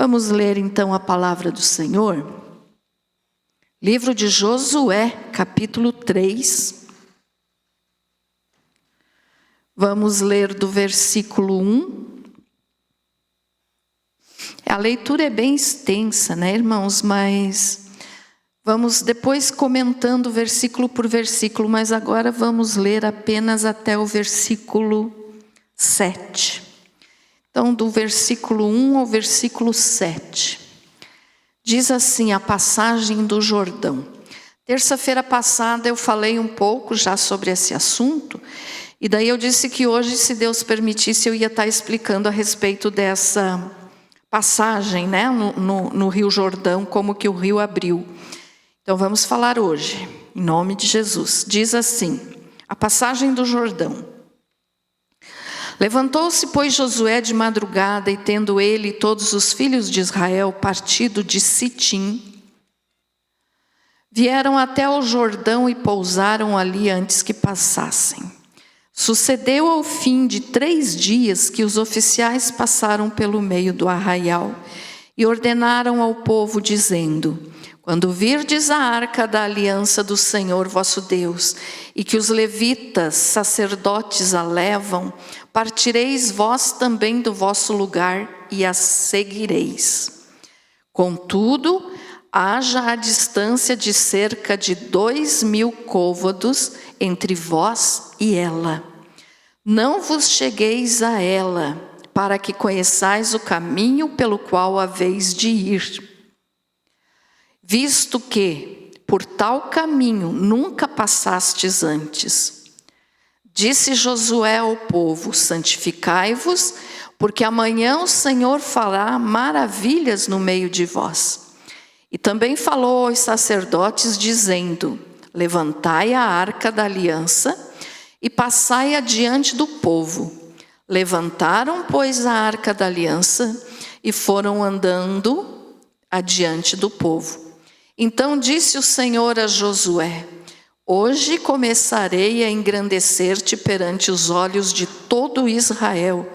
Vamos ler então a palavra do Senhor. Livro de Josué, capítulo 3. Vamos ler do versículo 1. A leitura é bem extensa, né, irmãos? Mas vamos depois comentando versículo por versículo, mas agora vamos ler apenas até o versículo 7. Então, do versículo 1 ao versículo 7. Diz assim a passagem do Jordão. Terça-feira passada eu falei um pouco já sobre esse assunto, e daí eu disse que hoje, se Deus permitisse, eu ia estar explicando a respeito dessa passagem, né, no Rio Jordão, como que o rio abriu. Então vamos falar hoje, em nome de Jesus. Diz assim, a passagem do Jordão. Levantou-se, pois, Josué de madrugada, e tendo ele e todos os filhos de Israel partido de Sitim, vieram até o Jordão e pousaram ali antes que passassem. Sucedeu ao fim de 3 dias que os oficiais passaram pelo meio do arraial e ordenaram ao povo, dizendo: quando virdes a arca da aliança do Senhor vosso Deus, e que os levitas, sacerdotes, a levam, partireis vós também do vosso lugar e a seguireis. Contudo, haja a distância de cerca de 2.000 côvados entre vós e ela. Não vos chegueis a ela, para que conheçais o caminho pelo qual haveis de ir. Visto que por tal caminho nunca passastes antes. Disse Josué ao povo: santificai-vos, porque amanhã o Senhor fará maravilhas no meio de vós. E também falou aos sacerdotes, dizendo: levantai a arca da aliança e passai adiante do povo. Levantaram, pois, a arca da aliança e foram andando adiante do povo. Então disse o Senhor a Josué: hoje começarei a engrandecer-te perante os olhos de todo Israel,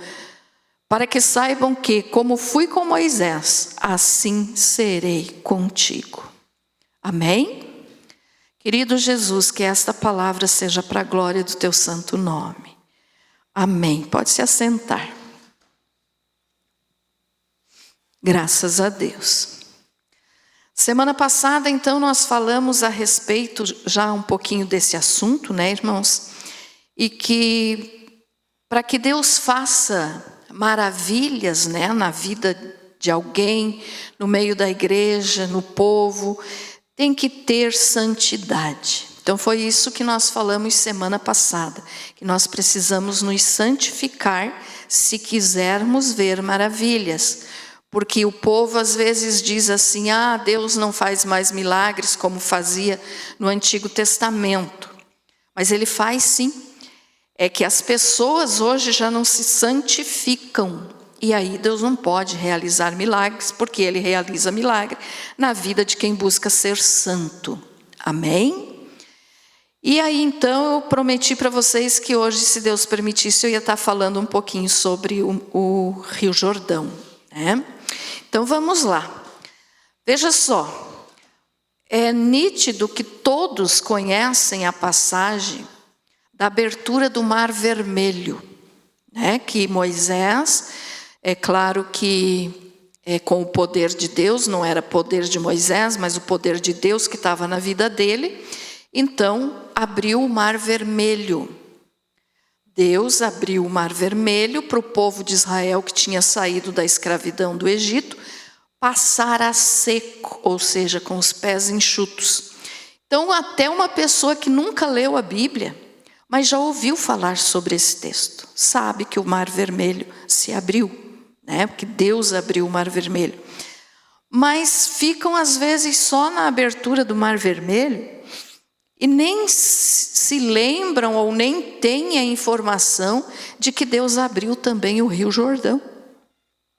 para que saibam que, como fui com Moisés, assim serei contigo. Amém? Querido Jesus, que esta palavra seja para a glória do teu santo nome. Amém. Pode se assentar. Graças a Deus. Semana passada, então, nós falamos a respeito já um pouquinho desse assunto, né, irmãos? E que, para que Deus faça maravilhas, né, na vida de alguém, no meio da igreja, no povo, tem que ter santidade. Então foi isso que nós falamos semana passada, que nós precisamos nos santificar se quisermos ver maravilhas. Porque o povo às vezes diz assim: Deus não faz mais milagres como fazia no Antigo Testamento. Mas Ele faz sim. É que as pessoas hoje já não se santificam. E aí Deus não pode realizar milagres, porque Ele realiza milagre na vida de quem busca ser santo. Amém? E aí então eu prometi para vocês que hoje, se Deus permitisse, eu ia estar falando um pouquinho sobre o Rio Jordão, né? Então vamos lá. Veja só, é nítido que todos conhecem a passagem da abertura do Mar Vermelho, né? Que Moisés, é claro que com o poder de Deus, não era poder de Moisés, mas o poder de Deus que estava na vida dele, então abriu o Mar Vermelho. Deus abriu o Mar Vermelho para o povo de Israel que tinha saído da escravidão do Egito passar a seco, ou seja, com os pés enxutos. Então, até uma pessoa que nunca leu a Bíblia, mas já ouviu falar sobre esse texto, sabe que o Mar Vermelho se abriu, né? Porque Deus abriu o Mar Vermelho. Mas ficam às vezes só na abertura do Mar Vermelho e nem se lembram ou nem têm a informação de que Deus abriu também o Rio Jordão.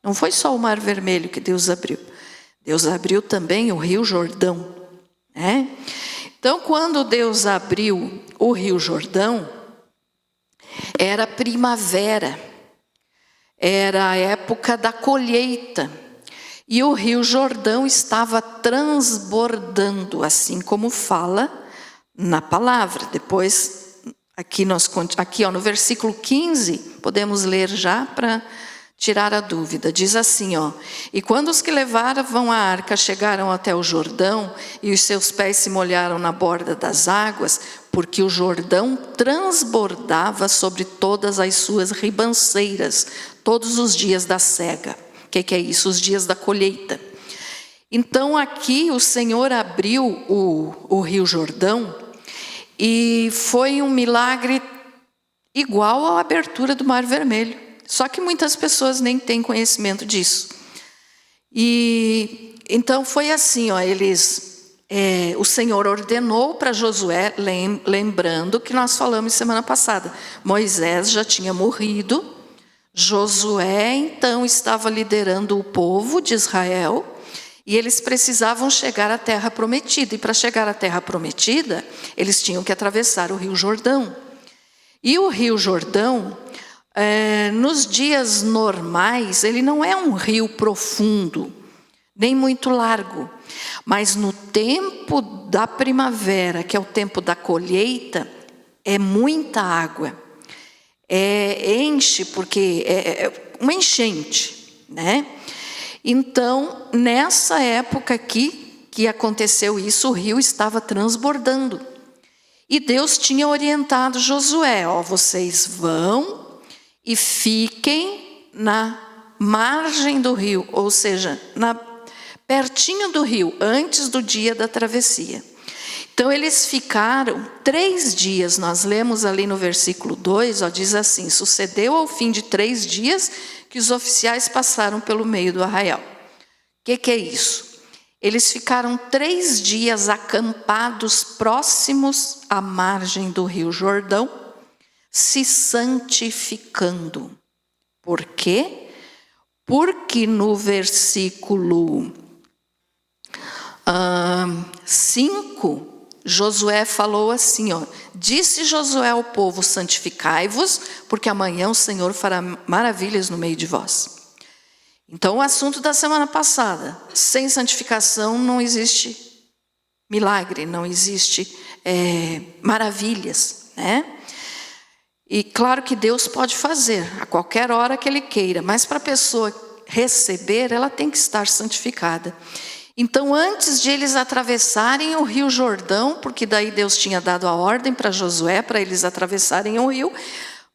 Não foi só o Mar Vermelho que Deus abriu. Deus abriu também o Rio Jordão, né? Então, quando Deus abriu o Rio Jordão, era primavera, era a época da colheita. e o rio Jordão estava transbordando, assim como fala na palavra. Depois, aqui no versículo 15, podemos ler já para tirar a dúvida. Diz assim, e quando os que levavam a arca chegaram até o Jordão, e os seus pés se molharam na borda das águas, porque o Jordão transbordava sobre todas as suas ribanceiras, todos os dias da cega. O que é isso? Os dias da colheita. Então aqui o Senhor abriu o rio Jordão, e foi um milagre igual à abertura do Mar Vermelho. Só que muitas pessoas nem têm conhecimento disso. E então foi assim, o Senhor ordenou para Josué, lembrando que nós falamos semana passada, Moisés já tinha morrido, Josué então estava liderando o povo de Israel, e eles precisavam chegar à terra prometida, e para chegar à terra prometida, eles tinham que atravessar o rio Jordão. E o rio Jordão, nos dias normais, ele não é um rio profundo, nem muito largo, mas no tempo da primavera, que é o tempo da colheita, é muita água, enche, porque é uma enchente, né? Então, nessa época aqui, que aconteceu isso, o rio estava transbordando, e Deus tinha orientado Josué, vocês vão e fiquem na margem do rio, ou seja, pertinho do rio, antes do dia da travessia. Então eles ficaram 3 dias, nós lemos ali no versículo 2, diz assim, sucedeu ao fim de 3 dias que os oficiais passaram pelo meio do arraial. O que é isso? Eles ficaram 3 dias acampados próximos à margem do rio Jordão, se santificando. Por quê? Porque no versículo 5, Josué falou assim, disse Josué ao povo, santificai-vos, porque amanhã o Senhor fará maravilhas no meio de vós. Então o assunto da semana passada, sem santificação não existe milagre, não existe maravilhas, né? E claro que Deus pode fazer a qualquer hora que Ele queira, mas para a pessoa receber, ela tem que estar santificada. Então, antes de eles atravessarem o rio Jordão, porque daí Deus tinha dado a ordem para Josué, para eles atravessarem o rio,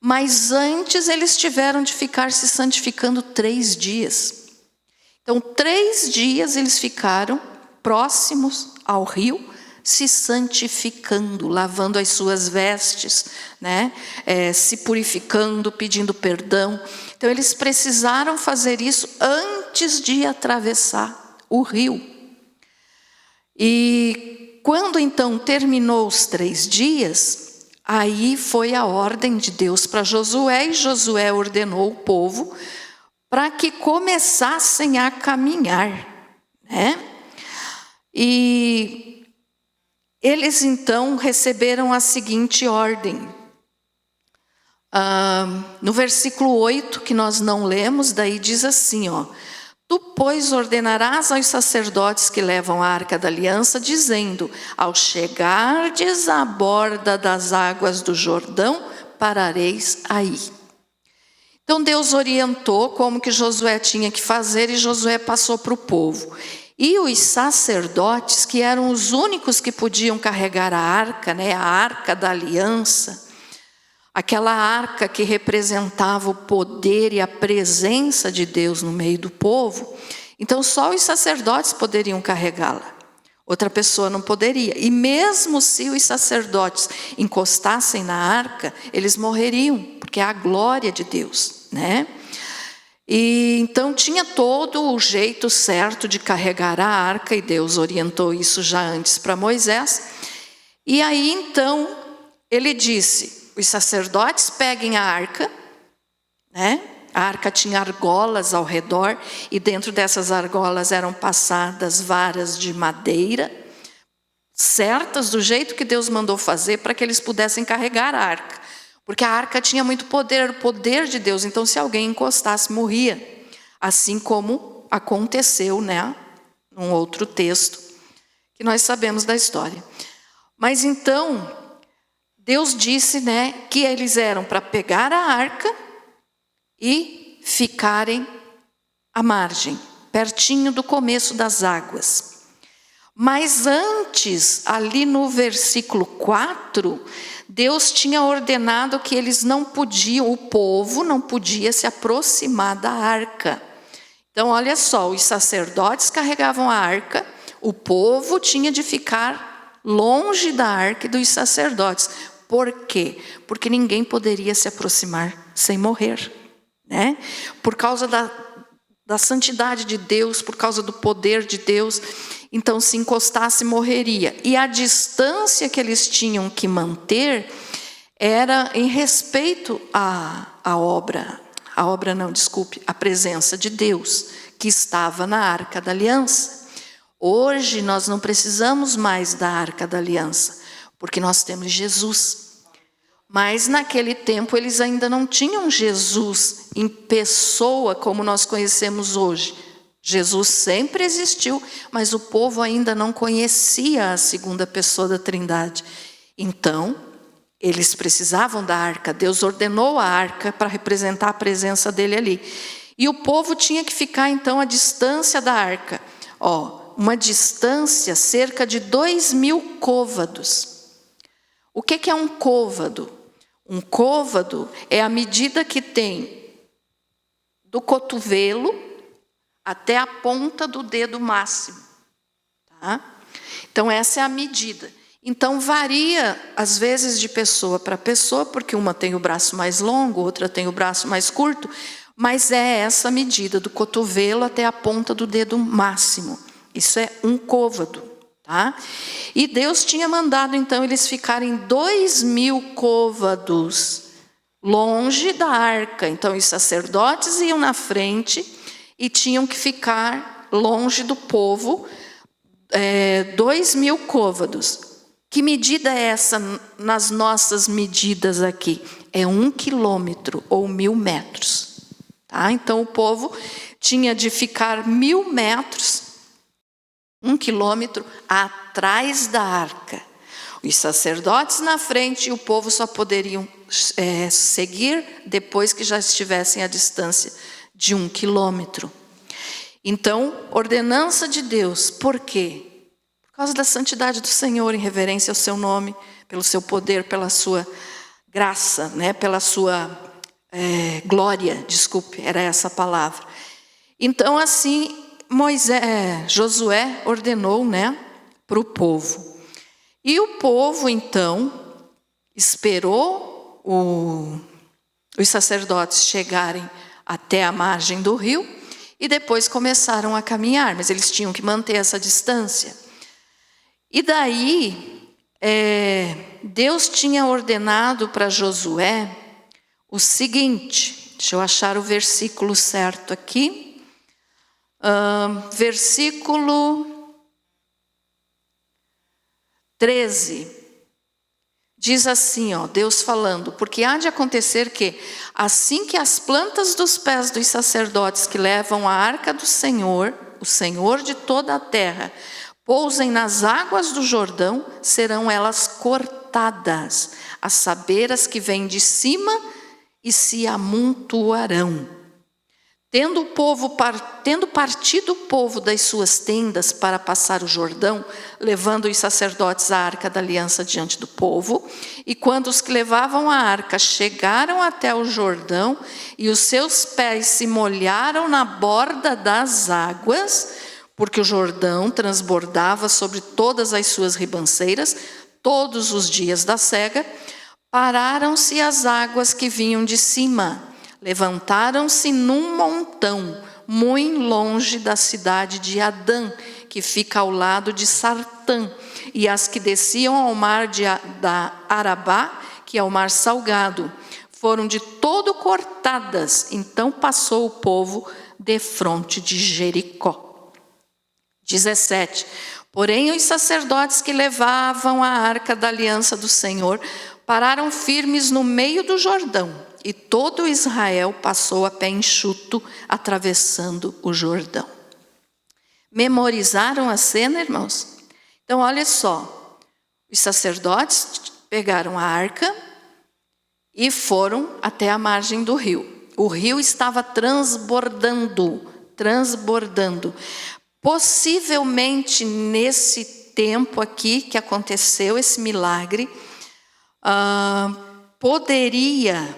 mas antes eles tiveram de ficar se santificando 3 dias. Então, 3 dias eles ficaram próximos ao rio, se santificando, lavando as suas vestes, né? Se purificando, pedindo perdão. Então eles precisaram fazer isso antes de atravessar o rio. E quando então terminou os 3 dias, aí foi a ordem de Deus para Josué, e Josué ordenou o povo para que começassem a caminhar, né? E eles então receberam a seguinte ordem. No versículo 8, que nós não lemos, daí diz assim, tu, pois, ordenarás aos sacerdotes que levam a arca da aliança, dizendo, ao chegardes à borda das águas do Jordão, parareis aí. Então Deus orientou como que Josué tinha que fazer, e Josué passou para o povo. E os sacerdotes, que eram os únicos que podiam carregar a arca, né, a arca da aliança, aquela arca que representava o poder e a presença de Deus no meio do povo, então só os sacerdotes poderiam carregá-la, outra pessoa não poderia. E mesmo se os sacerdotes encostassem na arca, eles morreriam, porque é a glória de Deus, né? E então tinha todo o jeito certo de carregar a arca, e Deus orientou isso já antes para Moisés. E aí então ele disse, os sacerdotes peguem a arca, né? A arca tinha argolas ao redor, e dentro dessas argolas eram passadas varas de madeira, certas do jeito que Deus mandou fazer, para que eles pudessem carregar a arca. Porque a arca tinha muito poder, era o poder de Deus, então se alguém encostasse, morria. Assim como aconteceu, né? Num outro texto que nós sabemos da história. Mas então, Deus disse, né, que eles eram para pegar a arca e ficarem à margem, pertinho do começo das águas. Mas antes, ali no versículo 4, Deus tinha ordenado que eles não podiam, o povo não podia se aproximar da arca. Então, olha só, os sacerdotes carregavam a arca, o povo tinha de ficar longe da arca e dos sacerdotes. Por quê? Porque ninguém poderia se aproximar sem morrer, né? Por causa da santidade de Deus, por causa do poder de Deus. Então, se encostasse, morreria. E a distância que eles tinham que manter era em respeito à obra. A presença de Deus, que estava na Arca da Aliança. Hoje, nós não precisamos mais da Arca da Aliança, porque nós temos Jesus. Mas naquele tempo, eles ainda não tinham Jesus em pessoa, como nós conhecemos hoje. Jesus sempre existiu, mas o povo ainda não conhecia a segunda pessoa da Trindade. Então, eles precisavam da arca. Deus ordenou a arca para representar a presença dele ali. E o povo tinha que ficar, então, à distância da arca. Uma distância cerca de 2.000 côvados. O que é um côvado? Um côvado é a medida que tem do cotovelo até a ponta do dedo máximo. Tá? Então, essa é a medida. Então, varia, às vezes, de pessoa para pessoa, porque uma tem o braço mais longo, outra tem o braço mais curto, mas é essa medida, do cotovelo até a ponta do dedo máximo. Isso é um côvado. Tá? E Deus tinha mandado, então, eles ficarem 2.000 côvados longe da arca. Então, os sacerdotes iam na frente e tinham que ficar longe do povo, 2.000 côvados. Que medida é essa nas nossas medidas aqui? É 1 quilômetro ou 1.000 metros. Tá? Então, o povo tinha de ficar 1.000 metros, 1 quilômetro, atrás da arca. Os sacerdotes na frente e o povo só poderiam seguir depois que já estivessem à distância de 1 quilômetro. Então, ordenança de Deus. Por quê? Por causa da santidade do Senhor, em reverência ao seu nome, pelo seu poder, pela sua graça, né? Pela sua glória, era essa a palavra. Então, assim, Josué ordenou, né, para o povo. E o povo, então, esperou os sacerdotes chegarem até a margem do rio e depois começaram a caminhar, mas eles tinham que manter essa distância. E daí, Deus tinha ordenado para Josué o seguinte, deixa eu achar o versículo certo aqui, versículo 13, diz assim, Deus falando, porque há de acontecer que, assim que as plantas dos pés dos sacerdotes que levam a arca do Senhor, o Senhor de toda a terra, pousem nas águas do Jordão, serão elas cortadas, a saber as que vêm de cima, e se amontoarão. Tendo partido o povo das suas tendas para passar o Jordão, levando os sacerdotes a arca da aliança diante do povo, e quando os que levavam a arca chegaram até o Jordão, e os seus pés se molharam na borda das águas, porque o Jordão transbordava sobre todas as suas ribanceiras, todos os dias da sega, pararam-se as águas que vinham de cima, levantaram-se num montão, muito longe da cidade de Adã, que fica ao lado de Sartã, e as que desciam ao mar da Arabá, que é o mar salgado, foram de todo cortadas. Então passou o povo defronte de Jericó. 17. Porém, os sacerdotes que levavam a arca da aliança do Senhor pararam firmes no meio do Jordão, e todo Israel passou a pé enxuto, atravessando o Jordão. Memorizaram a cena, irmãos? Então, olha só. Os sacerdotes pegaram a arca e foram até a margem do rio. O rio estava transbordando. Possivelmente nesse tempo aqui que aconteceu esse milagre, poderia,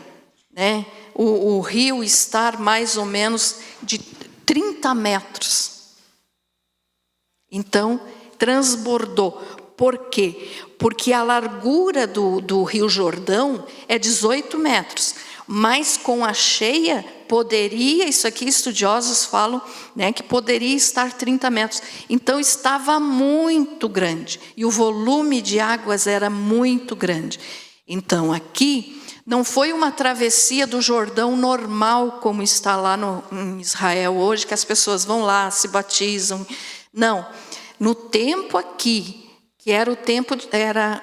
né, o rio estar mais ou menos de 30 metros. Então, transbordou. Por quê? Porque a largura do Rio Jordão é 18 metros. Mas com a cheia, poderia, isso aqui estudiosos falam, né, que poderia estar 30 metros. Então estava muito grande. E o volume de águas era muito grande. Então aqui, não foi uma travessia do Jordão normal, como está lá em Israel hoje, que as pessoas vão lá, se batizam. Não. No tempo aqui, que era o tempo, era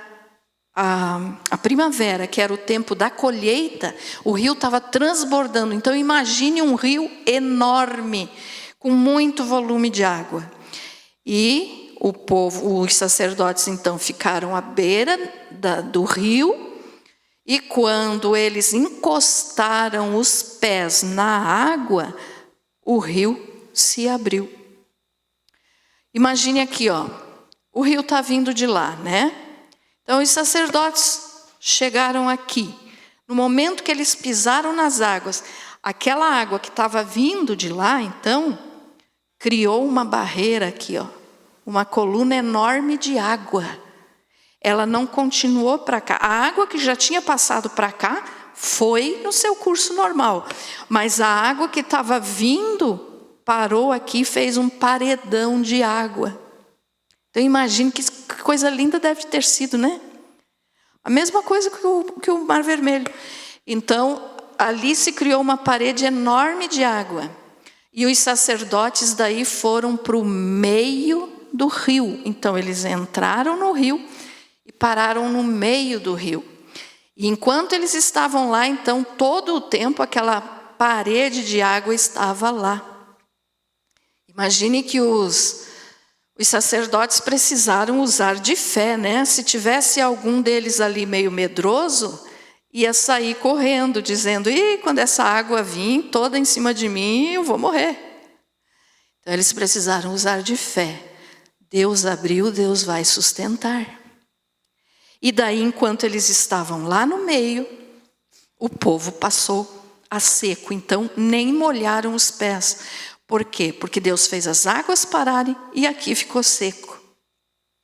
a primavera, que era o tempo da colheita, o rio estava transbordando. Então imagine um rio enorme, com muito volume de água. E o povo, os sacerdotes então ficaram à beira do rio, e quando eles encostaram os pés na água, o rio se abriu. Imagine aqui, ó, o rio está vindo de lá, né? Então os sacerdotes chegaram aqui. No momento que eles pisaram nas águas, aquela água que estava vindo de lá, então, criou uma barreira aqui, ó, uma coluna enorme de água. Ela não continuou para cá. A água que já tinha passado para cá foi no seu curso normal. Mas a água que estava vindo parou aqui e fez um paredão de água. Então imagine que coisa linda deve ter sido, né? A mesma coisa que o Mar Vermelho. Então ali se criou uma parede enorme de água. E os sacerdotes daí foram para o meio do rio. Então eles entraram no rio e pararam no meio do rio. E enquanto eles estavam lá, então todo o tempo aquela parede de água estava lá. Imagine que os sacerdotes precisaram usar de fé, né? Se tivesse algum deles ali meio medroso, ia sair correndo, dizendo: "E quando essa água vir toda em cima de mim, eu vou morrer." Então eles precisaram usar de fé. Deus abriu, Deus vai sustentar. E daí, enquanto eles estavam lá no meio, o povo passou a seco. Então nem molharam os pés. Por quê? Porque Deus fez as águas pararem e aqui ficou seco.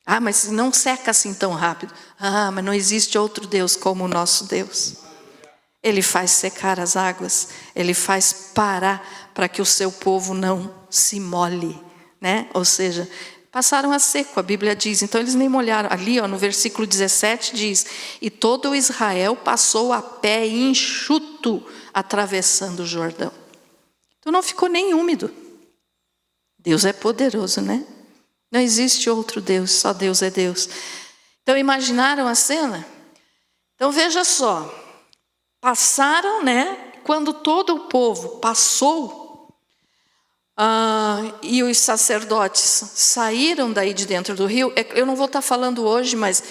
Ah, mas não seca assim tão rápido. Ah, mas não existe outro Deus como o nosso Deus. Ele faz secar as águas, ele faz parar para que o seu povo não se molhe, né? Ou seja, passaram a seco, a Bíblia diz. Então eles nem molharam. Ali, ó, no versículo 17 diz: "E todo Israel passou a pé enxuto, atravessando o Jordão." Então não ficou nem úmido. Deus é poderoso, né? Não existe outro Deus, só Deus é Deus. Então imaginaram a cena? Então veja só. Passaram, né? Quando todo o povo passou, e os sacerdotes saíram daí de dentro do rio. Eu não vou estar falando hoje, mas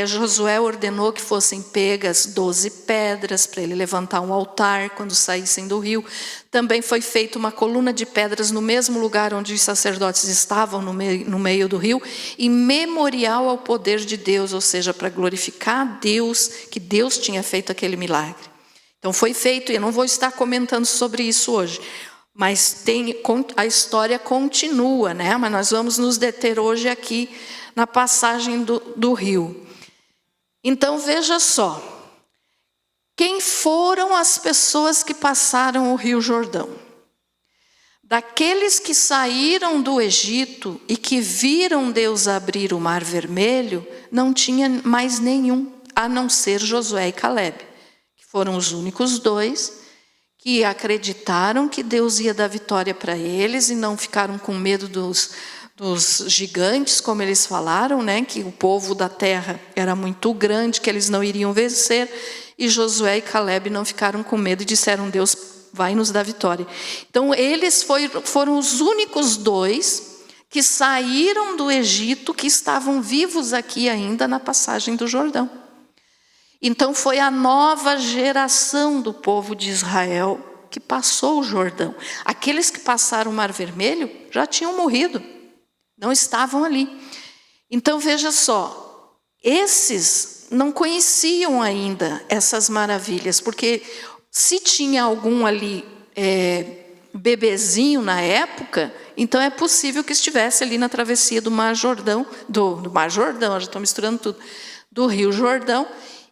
Josué ordenou que fossem pegas 12 pedras para ele levantar um altar quando saíssem do rio. Também foi feita uma coluna de pedras no mesmo lugar onde os sacerdotes estavam, no meio do rio, em memorial ao poder de Deus, ou seja, para glorificar a Deus, que Deus tinha feito aquele milagre. Então foi feito, e eu não vou estar comentando sobre isso hoje, mas a história continua, né? Mas nós vamos nos deter hoje aqui na passagem do rio. Então veja só, quem foram as pessoas que passaram o Rio Jordão? Daqueles que saíram do Egito e que viram Deus abrir o Mar Vermelho, não tinha mais nenhum, a não ser Josué e Calebe, que foram os únicos dois que acreditaram que Deus ia dar vitória para eles e não ficaram com medo dos gigantes, como eles falaram, né? Que o povo da terra era muito grande, que eles não iriam vencer. E Josué e Calebe não ficaram com medo e disseram: Deus vai nos dar vitória. Então eles foram os únicos dois que saíram do Egito, que estavam vivos aqui ainda na passagem do Jordão. Então foi a nova geração do povo de Israel que passou o Jordão. Aqueles que passaram o Mar Vermelho já tinham morrido, não estavam ali. Então veja só, esses não conheciam ainda essas maravilhas, porque se tinha algum ali bebezinho na época, então é possível que estivesse ali na travessia do Mar Jordão, do Mar Jordão, já estou misturando tudo, do Rio Jordão,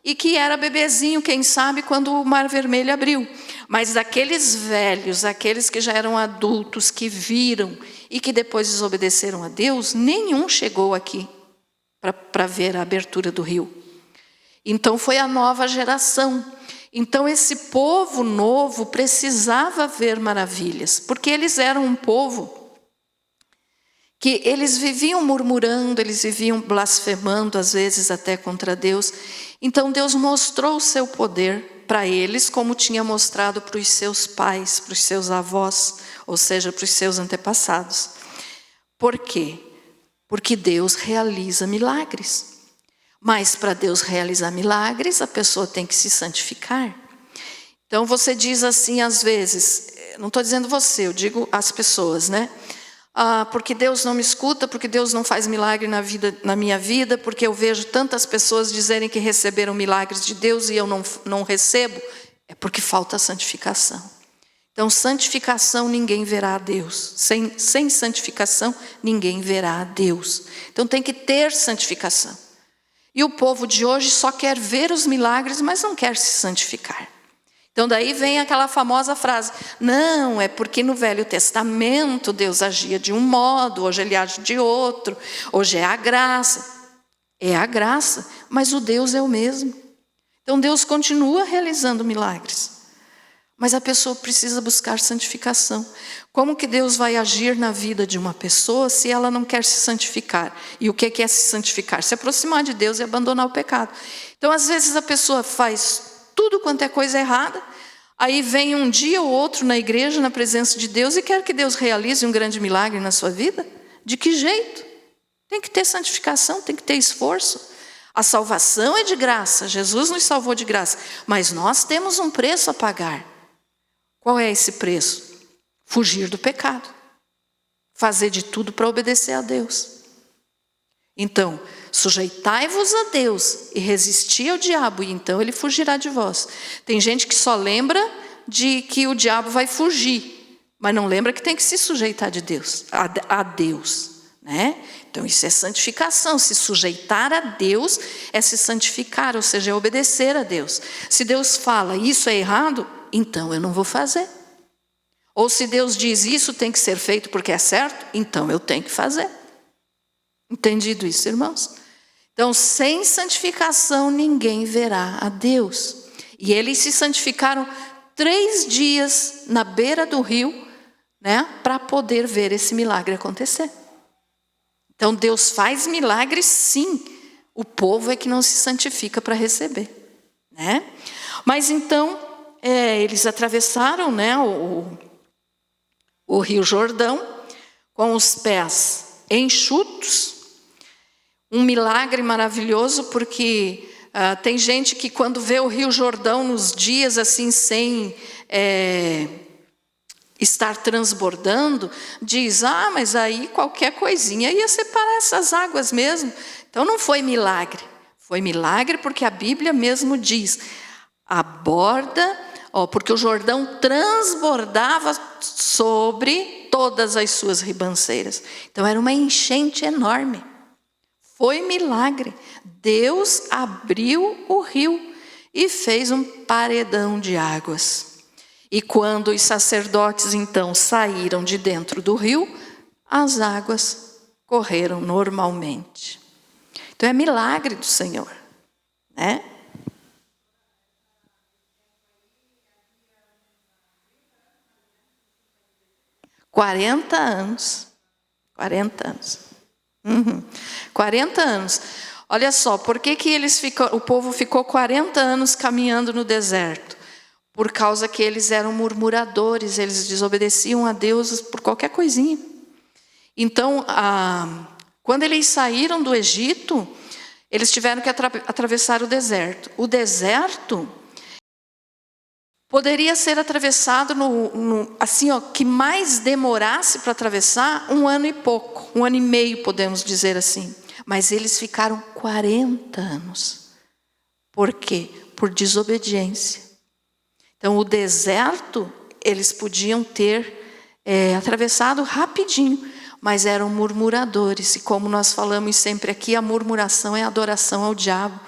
e que era bebezinho, quem sabe, quando o Mar Vermelho abriu. Mas aqueles velhos, aqueles que já eram adultos, que viram e que depois desobedeceram a Deus, nenhum chegou aqui para ver a abertura do rio. Então foi a nova geração. Então esse povo novo precisava ver maravilhas, porque eles eram um povo que eles viviam murmurando, eles viviam blasfemando, às vezes até contra Deus. Então Deus mostrou o seu poder para eles, como tinha mostrado para os seus pais, para os seus avós, ou seja, para os seus antepassados. Por quê? Porque Deus realiza milagres. Mas para Deus realizar milagres, a pessoa tem que se santificar. Então você diz assim às vezes, não estou dizendo você, eu digo as pessoas, né? Porque Deus não me escuta, porque Deus não faz milagre na minha vida, porque eu vejo tantas pessoas dizerem que receberam milagres de Deus e eu não recebo. É porque falta santificação. Então, santificação, ninguém verá a Deus. Sem santificação, ninguém verá a Deus. Então, tem que ter santificação. E o povo de hoje só quer ver os milagres, mas não quer se santificar. Então daí vem aquela famosa frase, não, é porque no Velho Testamento Deus agia de um modo, hoje ele age de outro, hoje é a graça. É a graça, mas o Deus é o mesmo. Então Deus continua realizando milagres, mas a pessoa precisa buscar santificação. Como que Deus vai agir na vida de uma pessoa se ela não quer se santificar? E o que é se santificar? Se aproximar de Deus e abandonar o pecado. Então às vezes a pessoa faz tudo quanto é coisa errada, aí vem um dia ou outro na igreja, na presença de Deus, e quer que Deus realize um grande milagre na sua vida? De que jeito? Tem que ter santificação, tem que ter esforço. A salvação é de graça, Jesus nos salvou de graça, mas nós temos um preço a pagar. Qual é esse preço? Fugir do pecado. Fazer de tudo para obedecer a Deus. Então, sujeitai-vos a Deus e resisti ao diabo, e então ele fugirá de vós. Tem gente que só lembra de que o diabo vai fugir, mas não lembra que tem que se sujeitar a Deus, né? Então isso é santificação. Se sujeitar a Deus é se santificar, ou seja, é obedecer a Deus. Se Deus fala, isso é errado, então eu não vou fazer. Ou se Deus diz, isso tem que ser feito porque é certo, então eu tenho que fazer. Entendido isso, irmãos? Então, sem santificação, ninguém verá a Deus. E eles se santificaram 3 dias na beira do rio, né, para poder ver esse milagre acontecer. Então, Deus faz milagres, sim. O povo é que não se santifica para receber, né? Mas então, eles atravessaram, né, o Rio Jordão com os pés enxutos. Um milagre maravilhoso, porque tem gente que quando vê o Rio Jordão nos dias assim, sem estar transbordando, diz, mas aí qualquer coisinha ia separar essas águas mesmo. Então não foi milagre. Foi milagre porque a Bíblia mesmo diz, a borda, porque o Jordão transbordava sobre todas as suas ribanceiras. Então era uma enchente enorme. Foi milagre. Deus abriu o rio e fez um paredão de águas. E quando os sacerdotes então saíram de dentro do rio, as águas correram normalmente. Então é milagre do Senhor, né? Quarenta anos. 40 anos. Olha só, por que o povo ficou 40 anos caminhando no deserto? Por causa que eles eram murmuradores, eles desobedeciam a Deus por qualquer coisinha. Então, quando eles saíram do Egito, eles tiveram que atravessar o deserto. O deserto poderia ser atravessado assim, que mais demorasse para atravessar 1 ano e pouco, 1 ano e meio, podemos dizer assim. Mas eles ficaram 40 anos. Por quê? Por desobediência. Então, o deserto, eles podiam ter atravessado rapidinho, mas eram murmuradores. E como nós falamos sempre aqui, a murmuração é adoração ao diabo.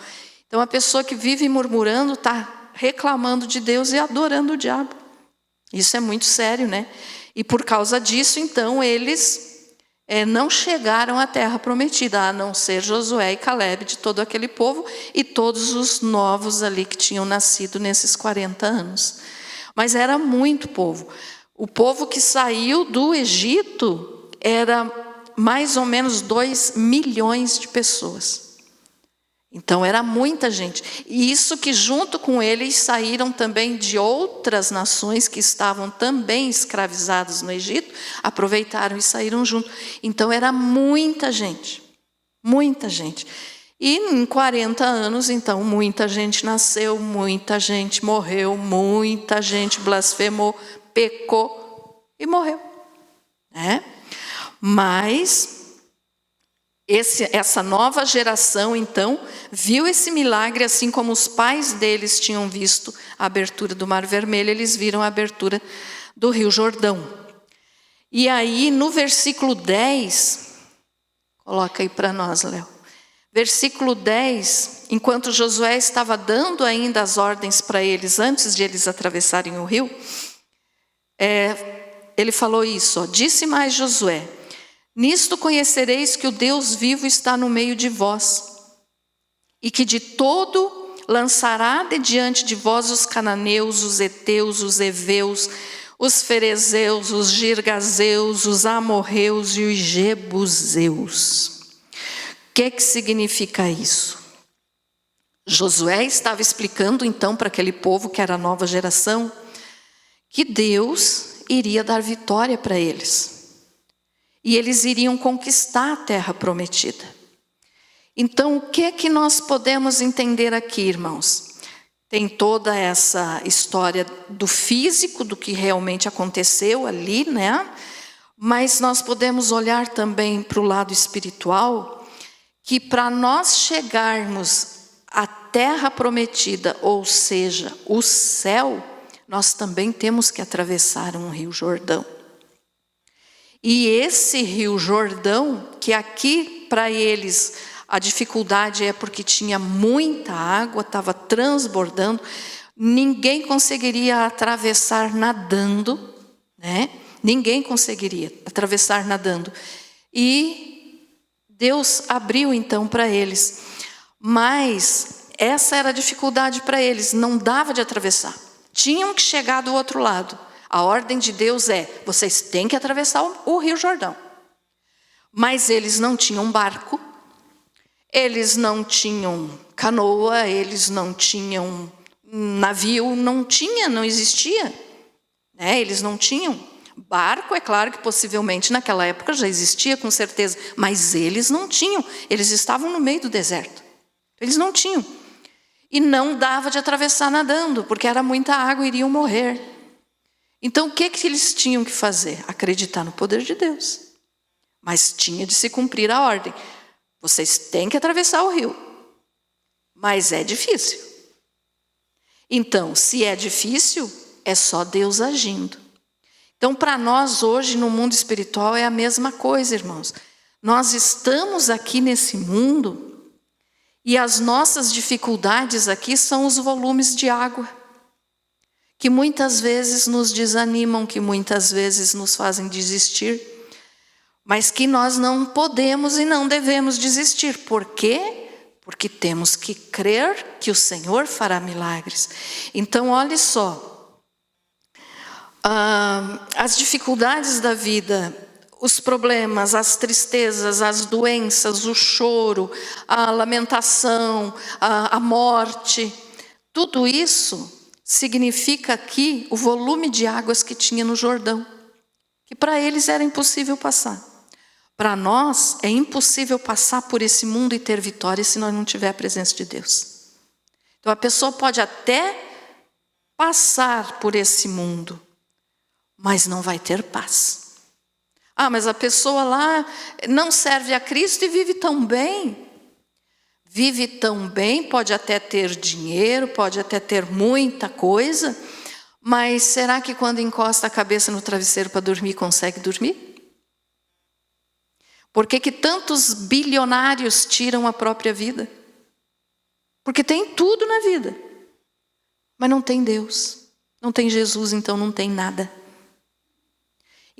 Então, a pessoa que vive murmurando está reclamando de Deus e adorando o diabo. Isso é muito sério, né? E por causa disso, então, eles não chegaram à terra prometida, a não ser Josué e Calebe, de todo aquele povo, e todos os novos ali que tinham nascido nesses 40 anos. Mas era muito povo. O povo que saiu do Egito era mais ou menos 2 milhões de pessoas. Então era muita gente. E isso que junto com eles saíram também de outras nações que estavam também escravizadas no Egito, aproveitaram e saíram junto. Então era muita gente. Muita gente. E em 40 anos, então, muita gente nasceu, muita gente morreu, muita gente blasfemou, pecou e morreu. Mas essa nova geração, então, viu esse milagre, assim como os pais deles tinham visto a abertura do Mar Vermelho, eles viram a abertura do Rio Jordão. E aí, no versículo 10, coloca aí para nós, Léo. Versículo 10, enquanto Josué estava dando ainda as ordens para eles, antes de eles atravessarem o rio, ele falou isso, disse mais Josué: nisto conhecereis que o Deus vivo está no meio de vós, e que de todo lançará de diante de vós os cananeus, os heteus, os heveus, os ferezeus, os girgazeus, os amorreus e os jebuseus. O que significa isso? Josué estava explicando então para aquele povo que era a nova geração, que Deus iria dar vitória para eles. E eles iriam conquistar a terra prometida. Então, o que nós podemos entender aqui, irmãos? Tem toda essa história do físico, do que realmente aconteceu ali, né? Mas nós podemos olhar também para o lado espiritual, que para nós chegarmos à terra prometida, ou seja, o céu, nós também temos que atravessar um rio Jordão. E esse rio Jordão, que aqui para eles a dificuldade é porque tinha muita água, estava transbordando, ninguém conseguiria atravessar nadando, né? Ninguém conseguiria atravessar nadando. E Deus abriu então para eles. Mas essa era a dificuldade para eles, não dava de atravessar. Tinham que chegar do outro lado. A ordem de Deus é: vocês têm que atravessar o Rio Jordão. Mas eles não tinham barco, eles não tinham canoa, eles não tinham navio, não existia. Eles não tinham. Barco, é claro que possivelmente naquela época já existia, com certeza, mas eles não tinham. Eles estavam no meio do deserto. Eles não tinham. E não dava de atravessar nadando, porque era muita água e iriam morrer. Então, o que eles tinham que fazer? Acreditar no poder de Deus. Mas tinha de se cumprir a ordem. Vocês têm que atravessar o rio. Mas é difícil. Então, se é difícil, é só Deus agindo. Então, para nós hoje, no mundo espiritual, é a mesma coisa, irmãos. Nós estamos aqui nesse mundo e as nossas dificuldades aqui são os volumes de água, que muitas vezes nos desanimam, que muitas vezes nos fazem desistir, mas que nós não podemos e não devemos desistir. Por quê? Porque temos que crer que o Senhor fará milagres. Então, olhe só, as dificuldades da vida, os problemas, as tristezas, as doenças, o choro, a lamentação, a morte, tudo isso significa aqui o volume de águas que tinha no Jordão, que para eles era impossível passar. Para nós é impossível passar por esse mundo e ter vitória se nós não tiver a presença de Deus. Então a pessoa pode até passar por esse mundo, mas não vai ter paz. Ah, mas a pessoa lá não serve a Cristo e vive tão bem. Vive tão bem, pode até ter dinheiro, pode até ter muita coisa, mas será que quando encosta a cabeça no travesseiro para dormir, consegue dormir? Por que tantos bilionários tiram a própria vida? Porque tem tudo na vida, mas não tem Deus, não tem Jesus, então não tem nada.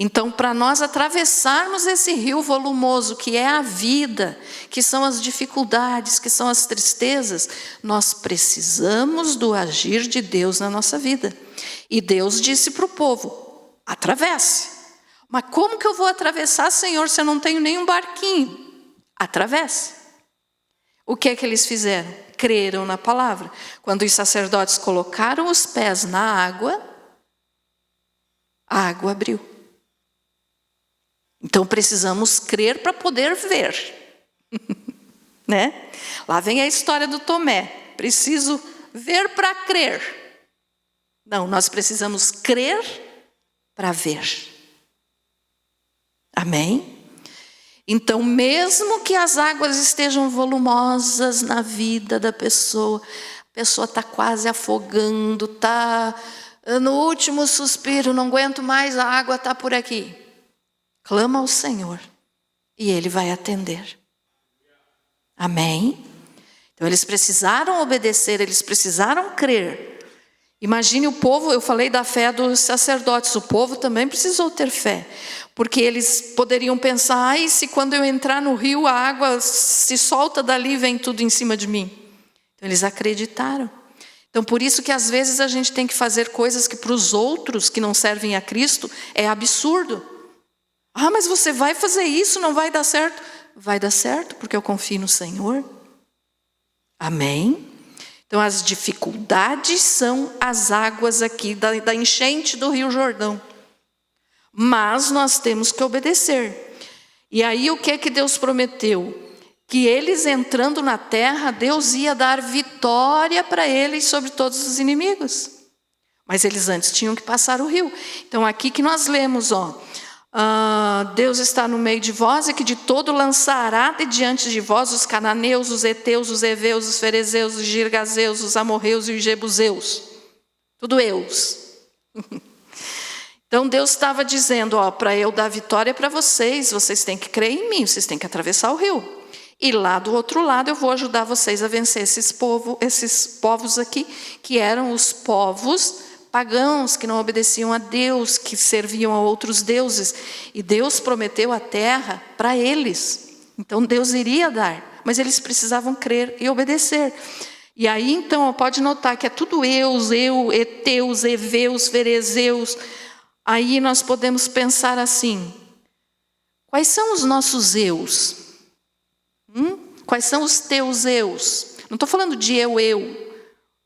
Então, para nós atravessarmos esse rio volumoso que é a vida, que são as dificuldades, que são as tristezas, nós precisamos do agir de Deus na nossa vida. E Deus disse para o povo: atravesse. Mas como que eu vou atravessar, Senhor, se eu não tenho nenhum barquinho? Atravesse. O que é que eles fizeram? Creram na palavra. Quando os sacerdotes colocaram os pés na água, a água abriu. Então precisamos crer para poder ver. Né? Lá vem a história do Tomé. Preciso ver para crer. Não, nós precisamos crer para ver. Amém? Então, mesmo que as águas estejam volumosas na vida da pessoa, a pessoa está quase afogando, está no último suspiro, não aguento mais, a água está por aqui. Clama ao Senhor e Ele vai atender. Amém? Então eles precisaram obedecer, eles precisaram crer. Imagine o povo, eu falei da fé dos sacerdotes, o povo também precisou ter fé. Porque eles poderiam pensar: ai, se quando eu entrar no rio a água se solta dali e vem tudo em cima de mim. Então eles acreditaram. Então por isso que às vezes a gente tem que fazer coisas que para os outros que não servem a Cristo é absurdo. Ah, mas você vai fazer isso, não vai dar certo? Vai dar certo, porque eu confio no Senhor. Amém? Então as dificuldades são as águas aqui da enchente do Rio Jordão. Mas nós temos que obedecer. E aí o que é que Deus prometeu? Que eles entrando na terra, Deus ia dar vitória para eles sobre todos os inimigos. Mas eles antes tinham que passar o rio. Então aqui que nós lemos, Deus está no meio de vós e que de todo lançará de diante de vós os cananeus, os heteus, os heveus, os ferezeus, os girgazeus, os amorreus e os jebuseus. Tudo eus. Então Deus estava dizendo, para eu dar vitória para vocês, vocês têm que crer em mim, vocês têm que atravessar o rio. E lá do outro lado eu vou ajudar vocês a vencer esses povos aqui, que eram os povos pagãos, que não obedeciam a Deus, que serviam a outros deuses. E Deus prometeu a terra para eles. Então Deus iria dar, mas eles precisavam crer e obedecer. E aí então pode notar que é tudo eus, heteus, heveus, ferezeus. Aí nós podemos pensar assim: quais são os nossos eus? Quais são os teus eus? Não estou falando de eu.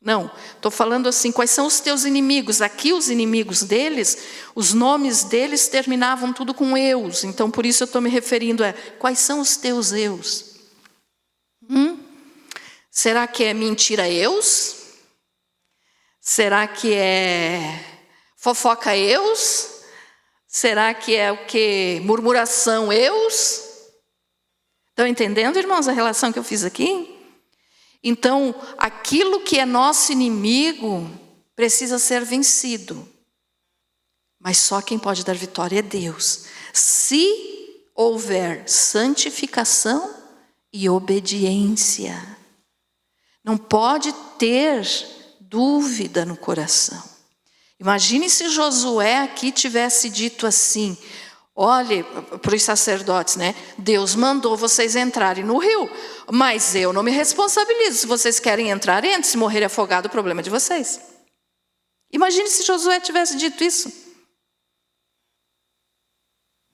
Não, estou falando assim, quais são os teus inimigos? Aqui os inimigos deles, os nomes deles terminavam tudo com eus. Então por isso eu estou me referindo quais são os teus eus? Será que é mentira eus? Será que é fofoca eus? Será que é o quê? Murmuração eus? Estão entendendo, irmãos, a relação que eu fiz aqui? Então, aquilo que é nosso inimigo precisa ser vencido. Mas só quem pode dar vitória é Deus. Se houver santificação e obediência. Não pode ter dúvida no coração. Imagine se Josué aqui tivesse dito assim: olhe, para os sacerdotes, né? Deus mandou vocês entrarem no rio, mas eu não me responsabilizo. Se vocês querem entrar, entre. Se morrer afogado, o problema é de vocês. Imagine se Josué tivesse dito isso.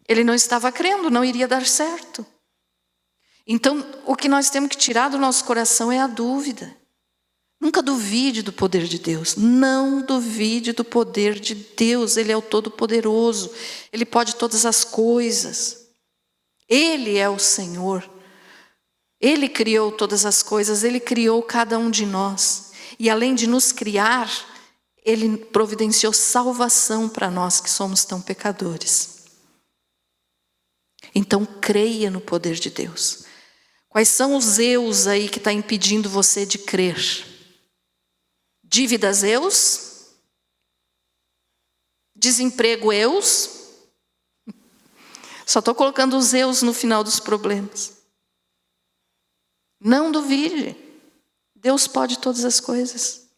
Ele não estava crendo, não iria dar certo. Então, o que nós temos que tirar do nosso coração é a dúvida. Nunca duvide do poder de Deus. Não duvide do poder de Deus. Ele é o Todo-Poderoso. Ele pode todas as coisas. Ele é o Senhor. Ele criou todas as coisas, Ele criou cada um de nós. E além de nos criar, Ele providenciou salvação para nós que somos tão pecadores. Então creia no poder de Deus. Quais são os eus aí que está impedindo você de crer? Dívidas eus? Desemprego eus? Só estou colocando os eus no final dos problemas. Não duvide. Deus pode todas as coisas.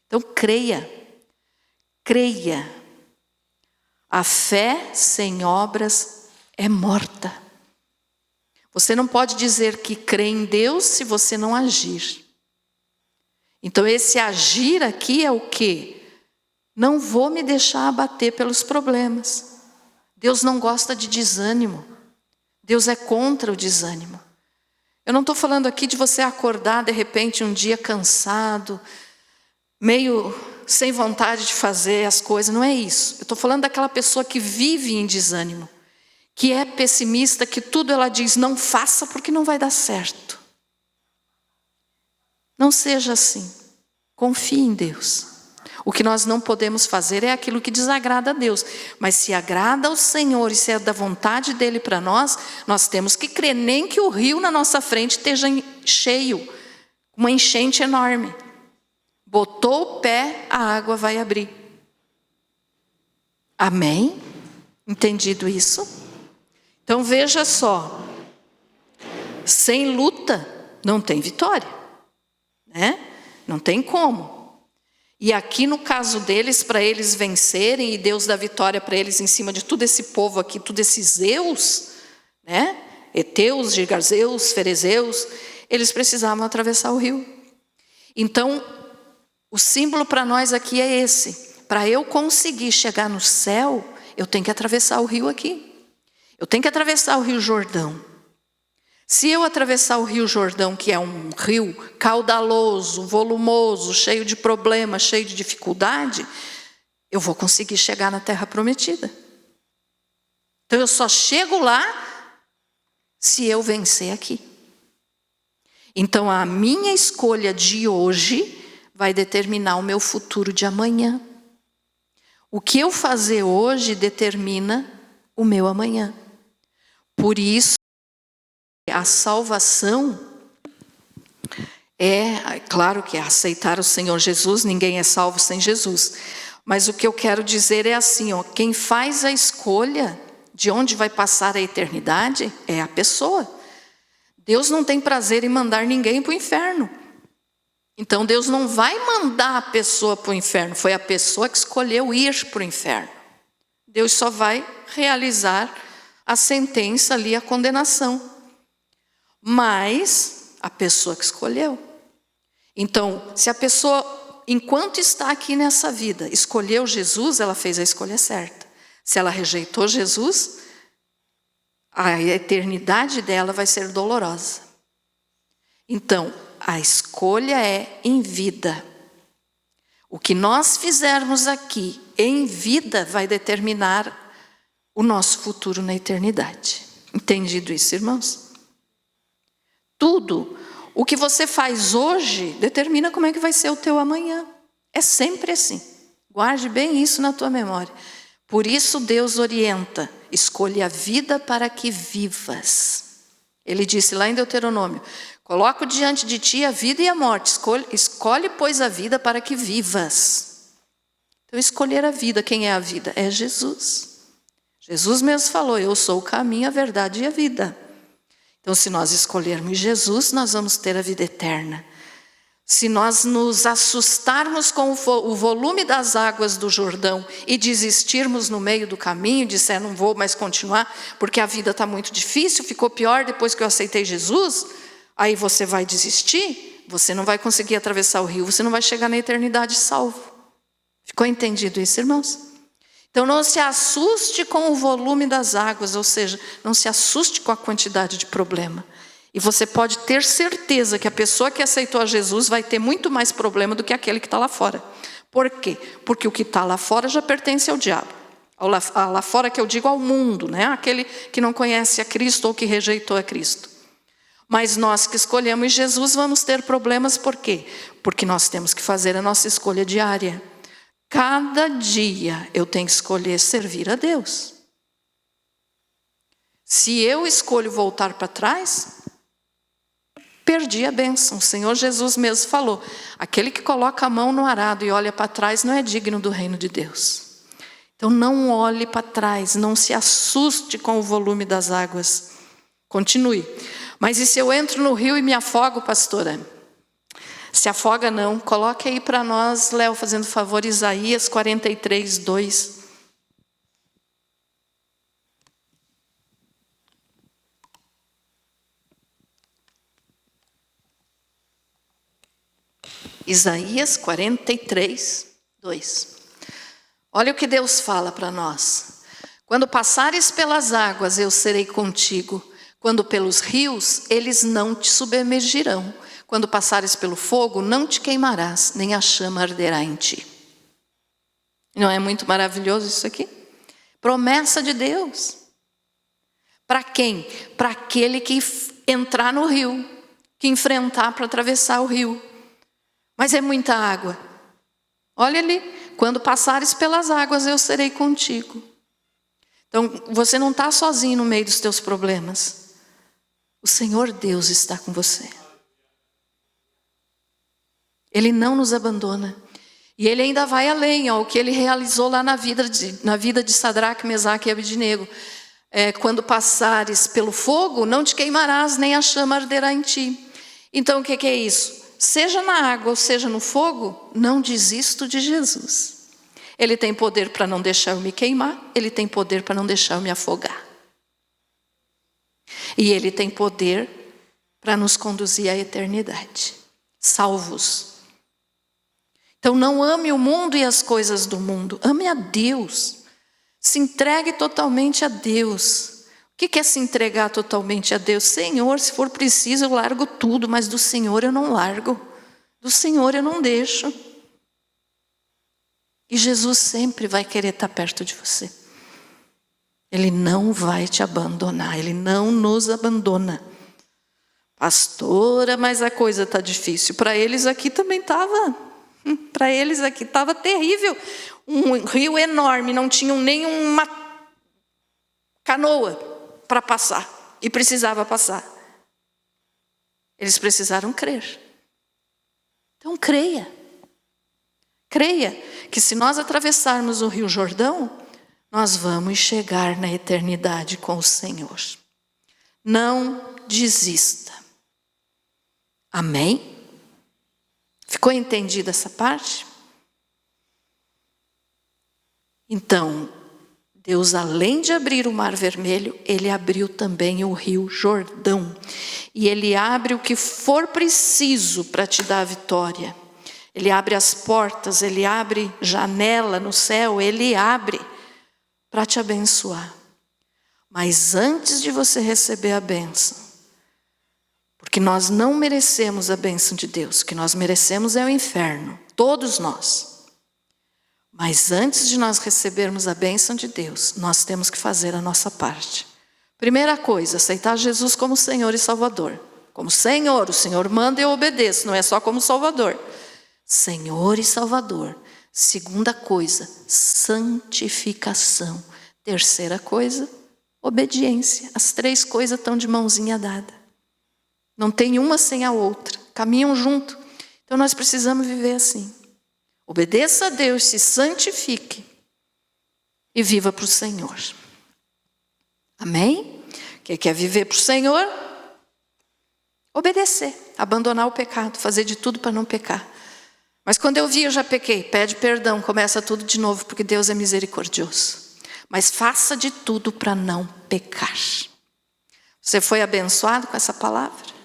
Então creia. Creia. A fé sem obras é morta. Você não pode dizer que crê em Deus se você não agir. Então esse agir aqui é o quê? Não vou me deixar abater pelos problemas. Deus não gosta de desânimo. Deus é contra o desânimo. Eu não estou falando aqui de você acordar de repente um dia cansado, meio sem vontade de fazer as coisas, não é isso. Eu estou falando daquela pessoa que vive em desânimo, que é pessimista, que tudo ela diz, não faça porque não vai dar certo. Não seja assim. Confie em Deus. O que nós não podemos fazer é aquilo que desagrada a Deus. Mas se agrada ao Senhor e se é da vontade dEle para nós, nós temos que crer, nem que o rio na nossa frente esteja cheio, uma enchente enorme. Botou o pé, a água vai abrir. Amém? Entendido isso? Então veja só, sem luta não tem vitória, né? Não tem como. E aqui no caso deles, para eles vencerem e Deus dá vitória para eles em cima de todo esse povo aqui, todos esses eus, né? Heteus, Girgazeus, Ferezeus, eles precisavam atravessar o rio. Então, o símbolo para nós aqui é esse. Para eu conseguir chegar no céu, eu tenho que atravessar o rio aqui. Eu tenho que atravessar o rio Jordão. Se eu atravessar o rio Jordão, que é um rio caudaloso, volumoso, cheio de problemas, cheio de dificuldade, eu vou conseguir chegar na terra prometida. Então eu só chego lá se eu vencer aqui. Então a minha escolha de hoje vai determinar o meu futuro de amanhã. O que eu fazer hoje determina o meu amanhã. Por isso, a salvação é claro que é aceitar o Senhor Jesus, ninguém é salvo sem Jesus. Mas o que eu quero dizer é assim, ó, quem faz a escolha de onde vai passar a eternidade é a pessoa. Deus não tem prazer em mandar ninguém para o inferno. Então Deus não vai mandar a pessoa para o inferno, foi a pessoa que escolheu ir para o inferno. Deus só vai realizar a sentença ali, a condenação. Mas a pessoa que escolheu. Então, se a pessoa, enquanto está aqui nessa vida, escolheu Jesus, ela fez a escolha certa. Se ela rejeitou Jesus, a eternidade dela vai ser dolorosa. Então, a escolha é em vida. O que nós fizermos aqui em vida vai determinar o nosso futuro na eternidade. Entendido isso, irmãos? Tudo o que você faz hoje determina como é que vai ser o teu amanhã. É sempre assim. Guarde bem isso na tua memória. Por isso Deus orienta, escolhe a vida para que vivas. Ele disse lá em Deuteronômio, coloco diante de ti a vida e a morte, escolhe pois a vida para que vivas. Então escolher a vida, quem é a vida? É Jesus. Jesus mesmo falou, eu sou o caminho, a verdade e a vida. Então, se nós escolhermos Jesus, nós vamos ter a vida eterna. Se nós nos assustarmos com o volume das águas do Jordão e desistirmos no meio do caminho, disser não vou mais continuar, porque a vida está muito difícil, ficou pior depois que eu aceitei Jesus, aí você vai desistir, você não vai conseguir atravessar o rio, você não vai chegar na eternidade salvo. Ficou entendido isso, irmãos? Então não se assuste com o volume das águas, ou seja, não se assuste com a quantidade de problema. E você pode ter certeza que a pessoa que aceitou a Jesus vai ter muito mais problema do que aquele que está lá fora. Por quê? Porque o que está lá fora já pertence ao diabo. Lá fora que eu digo ao mundo, né? Aquele que não conhece a Cristo ou que rejeitou a Cristo. Mas nós que escolhemos Jesus vamos ter problemas, por quê? Porque nós temos que fazer a nossa escolha diária. Cada dia eu tenho que escolher servir a Deus. Se eu escolho voltar para trás, perdi a bênção. O Senhor Jesus mesmo falou: aquele que coloca a mão no arado e olha para trás não é digno do reino de Deus. Então não olhe para trás, não se assuste com o volume das águas. Continue. Mas e se eu entro no rio e me afogo, pastora? Se afoga não. Coloque aí para nós, Léo, fazendo favor, Isaías 43, 2. Isaías 43, 2. Olha o que Deus fala para nós. Quando passares pelas águas, eu serei contigo. Quando pelos rios, eles não te submergirão. Quando passares pelo fogo, não te queimarás, nem a chama arderá em ti. Não é muito maravilhoso isso aqui? Promessa de Deus. Para quem? Para aquele que entrar no rio, que enfrentar para atravessar o rio. Mas é muita água. Olha ali, quando passares pelas águas, eu serei contigo. Então, você não está sozinho no meio dos teus problemas. O Senhor Deus está com você. Ele não nos abandona. E Ele ainda vai além, ó, o que Ele realizou lá na vida de Sadraque, Mesaque e Abednego. Quando passares pelo fogo, não te queimarás, nem a chama arderá em ti. Então, o que é isso? Seja na água ou seja no fogo, não desisto de Jesus. Ele tem poder para não deixar eu me queimar, Ele tem poder para não deixar eu me afogar. E Ele tem poder para nos conduzir à eternidade, salvos. Então não ame o mundo e as coisas do mundo, ame a Deus. Se entregue totalmente a Deus. O que é se entregar totalmente a Deus? Senhor, se for preciso eu largo tudo, mas do Senhor eu não largo. Do Senhor eu não deixo. E Jesus sempre vai querer estar perto de você. Ele não vai te abandonar, Ele não nos abandona. Pastora, mas a coisa está difícil. Para eles aqui também estava. Para eles aqui estava terrível. Um rio enorme, não tinham nenhuma canoa para passar. E precisava passar. Eles precisaram crer. Então creia. Creia que se nós atravessarmos o Rio Jordão, nós vamos chegar na eternidade com o Senhor. Não desista. Amém? Ficou entendida essa parte? Então, Deus, além de abrir o Mar Vermelho, Ele abriu também o Rio Jordão. E Ele abre o que for preciso para te dar a vitória. Ele abre as portas, Ele abre janela no céu, Ele abre para te abençoar. Mas antes de você receber a bênção, porque nós não merecemos a bênção de Deus, o que nós merecemos é o inferno, todos nós. Mas antes de nós recebermos a bênção de Deus, nós temos que fazer a nossa parte. Primeira coisa, aceitar Jesus como Senhor e Salvador. Como Senhor, o Senhor manda e eu obedeço, não é só como Salvador. Senhor e Salvador. Segunda coisa, santificação. Terceira coisa, obediência. As três coisas estão de mãozinha dada. Não tem uma sem a outra. Caminham junto. Então nós precisamos viver assim. Obedeça a Deus, se santifique e viva para o Senhor. Amém? Quem quer viver para o Senhor? Obedecer, abandonar o pecado, fazer de tudo para não pecar. Mas quando eu vi, eu já pequei. Pede perdão, começa tudo de novo, porque Deus é misericordioso. Mas faça de tudo para não pecar. Você foi abençoado com essa palavra?